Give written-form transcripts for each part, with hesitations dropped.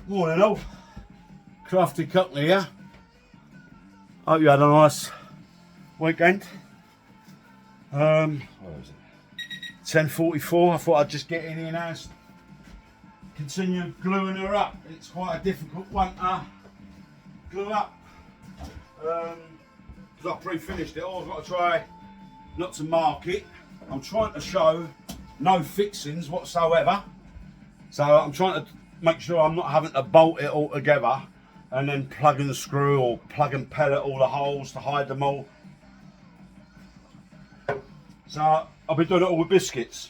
Morning all, Crafty Cockney here. Hope you had a nice weekend. What was it? 10:44. I thought I'd just get in here now and continue gluing her up. It's quite a difficult one to glue up because I pre-finished it all. I've got to try not to mark it. I'm trying to show no fixings whatsoever, so I'm trying to make sure I'm not having to bolt it all together and then plug and screw or plug and pellet all the holes to hide them all. So I'll be doing it all with biscuits,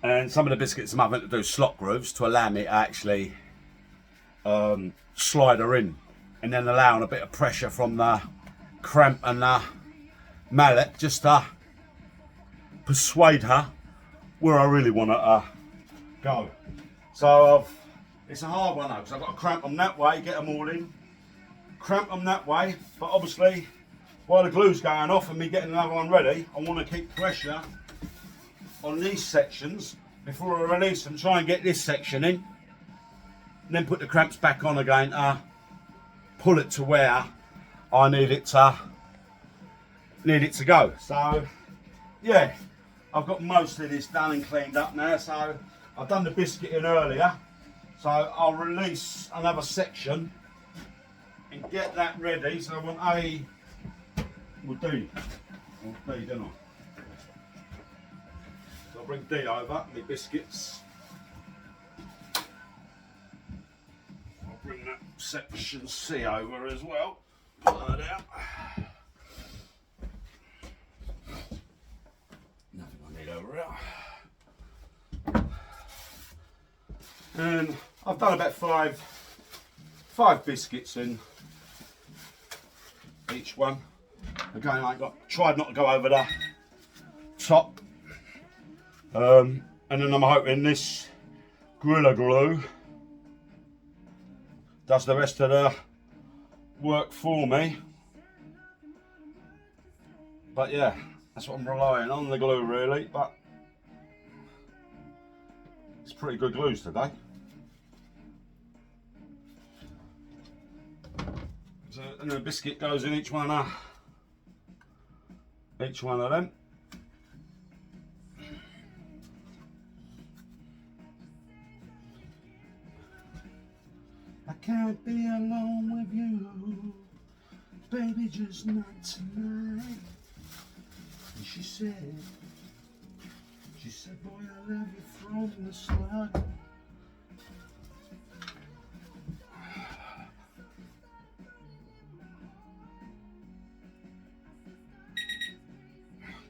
and some of the biscuits I'm having to do slot grooves to allow me to actually slide her in, and then allowing a bit of pressure from the cramp and the mallet just to persuade her where I really want her to go. So it's a hard one though, because I've got to cramp them that way, get them all in, cramp them that way, but obviously while the glue's going off and me getting another one ready, I want to keep pressure on these sections before I release them, try and get this section in, and then put the cramps back on again to pull it to where I need it to go. So yeah, I've got most of this done and cleaned up now, so I've done the biscuiting earlier, so I'll release another section and get that ready. So I want A, well D, or D, don't I? So I'll bring D over, my biscuits. I'll bring that section C over as well, pull that out. Nothing I need over here. And I've done about five biscuits in each one. Again, I tried not to go over the top. And then I'm hoping this Gorilla Glue does the rest of the work for me. But yeah, that's what I'm relying on, the glue really. But it's pretty good glues today. So, and the biscuit goes in each one of them. I can't be alone with you, baby, just not tonight. And she said, boy, I love you from the start.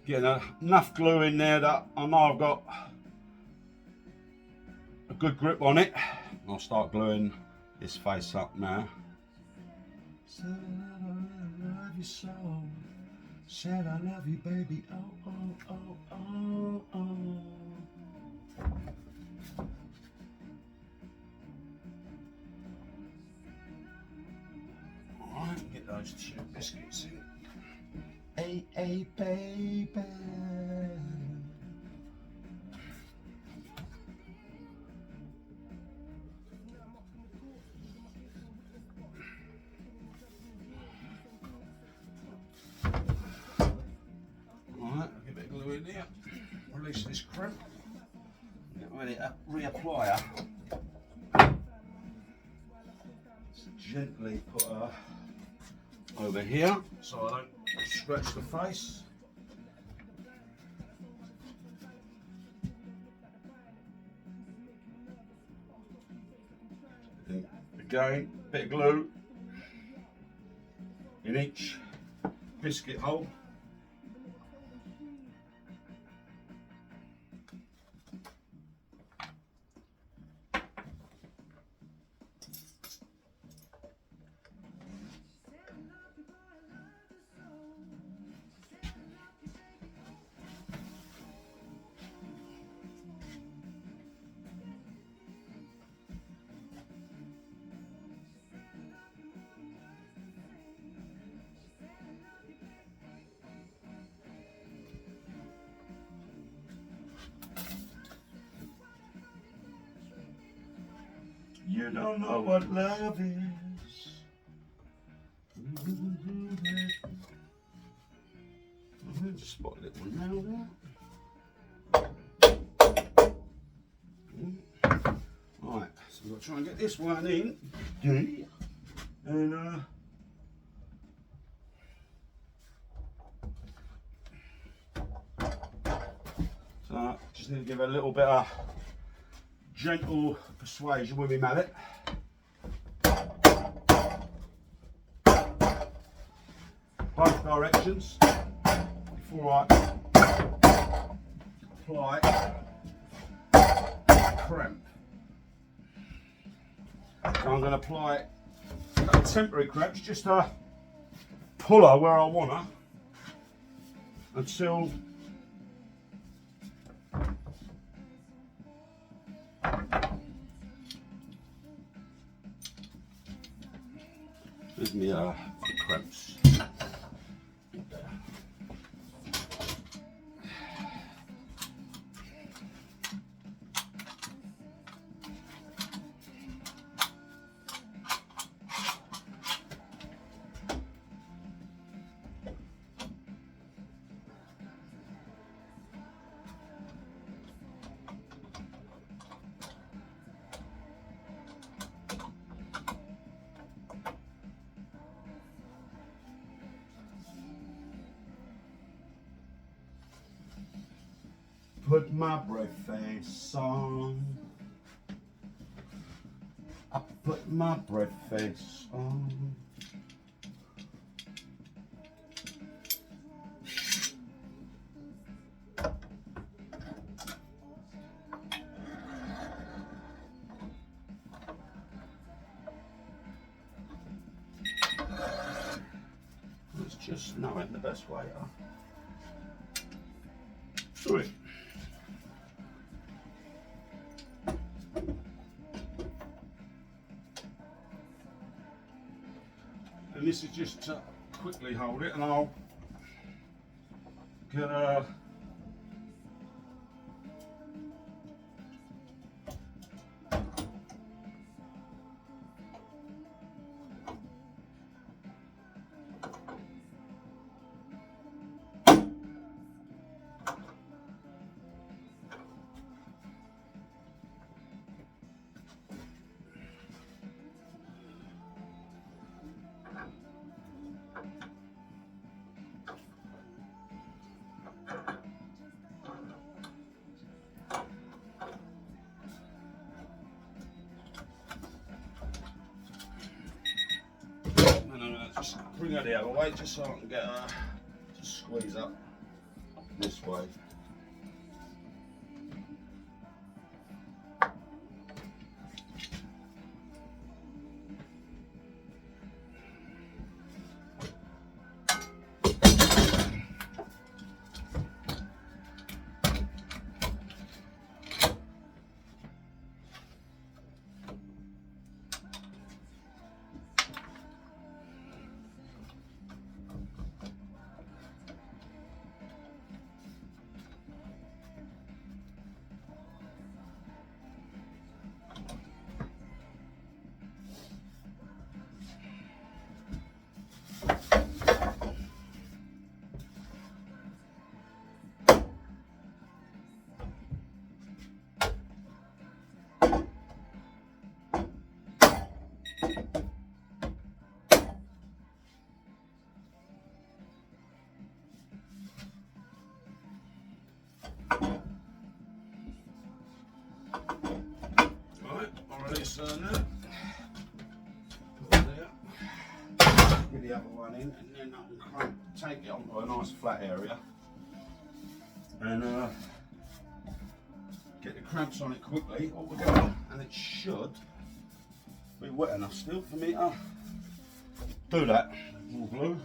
Getting enough glue in there that I know I've got a good grip on it. I'll start gluing this face up now. Said I love you so. Said I love you, baby. Oh, oh, oh, oh, oh. Alright, get those two biscuits in. Hey, hey, baby. Alright, I'll get a bit of glue in there. Release this crimp. Get ready to reapply her. Just gently put her over here so I don't scratch the face. And again, bit of glue in each biscuit hole. You don't know what love is. Just spot a little one now there. Right, so we've got to try and get this one in. And so just need to give it a little bit of gentle persuasion with my mallet. Both directions before I apply cramp. So I'm going to apply a temporary cramp, just a puller where I want her until there's me cramps. Put my brave face on. I put my brave face on. It's just knowing the best way to do it. And this is just to quickly hold it, and I'll get a just bring her the other way, just so I can get her to squeeze up this way. Release her now. Put it there. Get the other one in, and then I can take it onto a nice flat area and get the cramps on it quickly. All we're going, and it should be wet enough still for me to do that. More glue.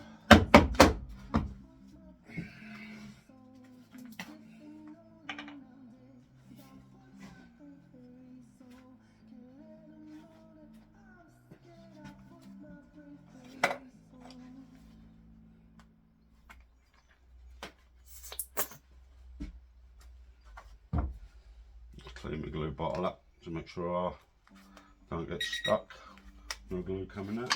Clean my glue bottle up to make sure don't get stuck. No glue coming out.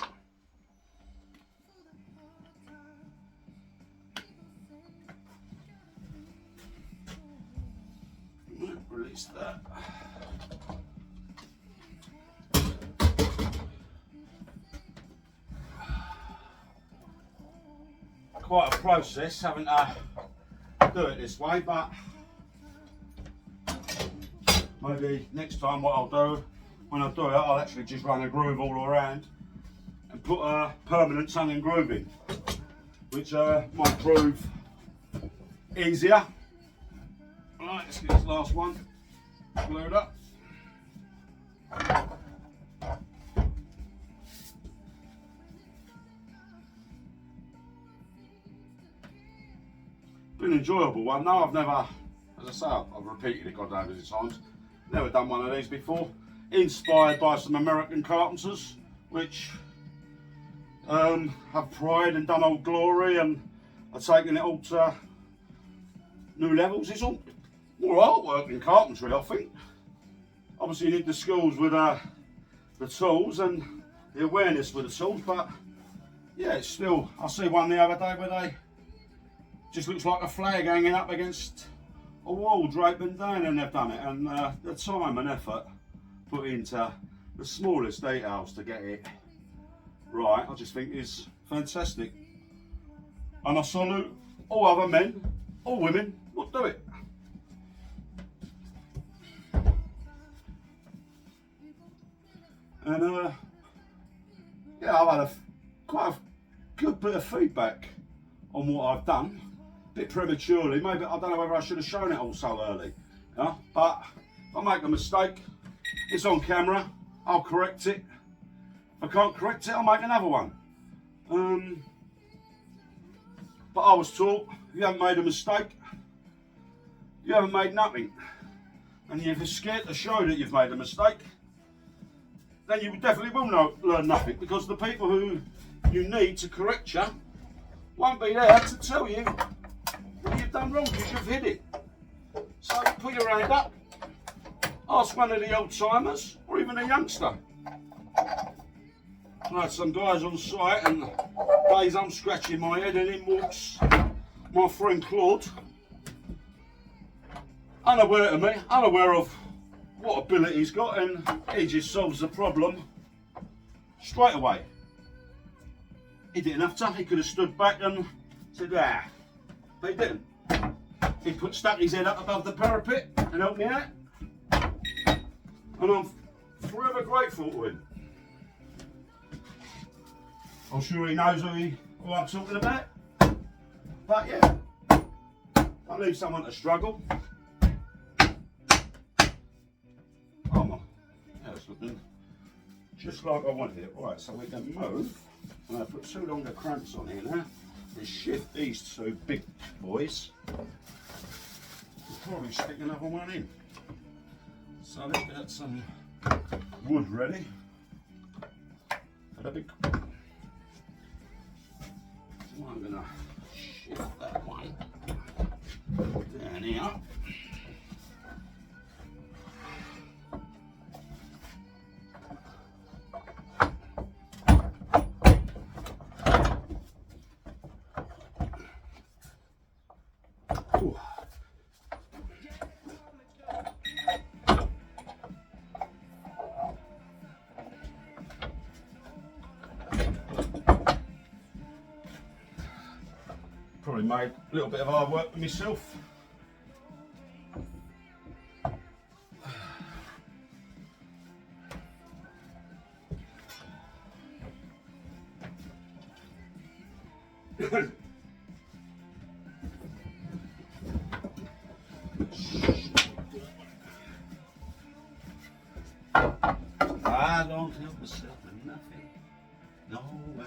Release that. Quite a process having to do it this way, but maybe next time what I'll do, when I do it, I'll actually just run a groove all around and put a permanent hanging groove in, which might prove easier. Right, let's get this last one glued up. Been an enjoyable one. No, I've never, as I say, I've repeated it God knows how many times. Never done one of these before. Inspired by some American carpenters, which have pride and done Old Glory and are taking it all to new levels. It's all more artwork than carpentry, I think. Obviously you need the skills with the tools and the awareness with the tools, but yeah, it's still, I see one the other day where they just looks like a flag hanging up against a wall, draping down, and they've done it. And the time and effort put into the smallest details to get it right, I just think is fantastic. And I salute all other men, all women, that do it. And yeah, I've had quite a good bit of feedback on what I've done. A bit prematurely, maybe I don't know whether I should have shown it all so early. Yeah? But if I make a mistake, it's on camera, I'll correct it. If I can't correct it, I'll make another one. But I was taught, if you haven't made a mistake, you haven't made nothing. And if you're scared to show that you've made a mistake, then you definitely will learn nothing, because the people who you need to correct you won't be there to tell you what you've done wrong, because you've hid it. So put your hand up, ask one of the old timers or even a youngster. I had some guys on site, and days I'm scratching my head, and in walks my friend Claude, unaware of me, unaware of what ability he's got, and he just solves the problem straight away. He didn't have to, he could have stood back and said, ah, but he didn't. He stuck his head up above the parapet and helped me out, and I'm forever grateful to him. I'm sure he knows who I'm talking about, but yeah, I leave someone to struggle. Oh my, yeah, it's looking just like I wanted it. Right, so we can move. I'm going to put two longer clamps on here now and shift these two big boys. We'll probably stick another one in. So let's get some wood ready for the big. So I'm going to shift that one down here. Probably made a little bit of hard work with myself. I don't help myself with nothing, no way.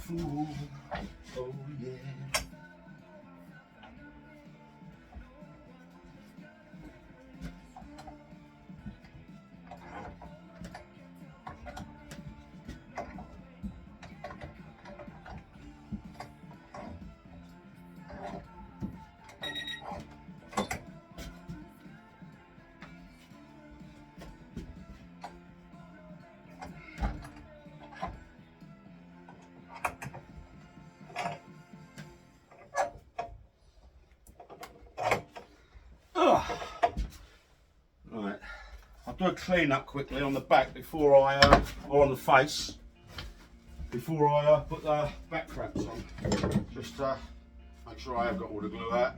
Fool. Oh yeah. Right, I'll do a clean up quickly on the back before I, or on the face, before I put the back clamps on. Just make sure I have got all the glue out.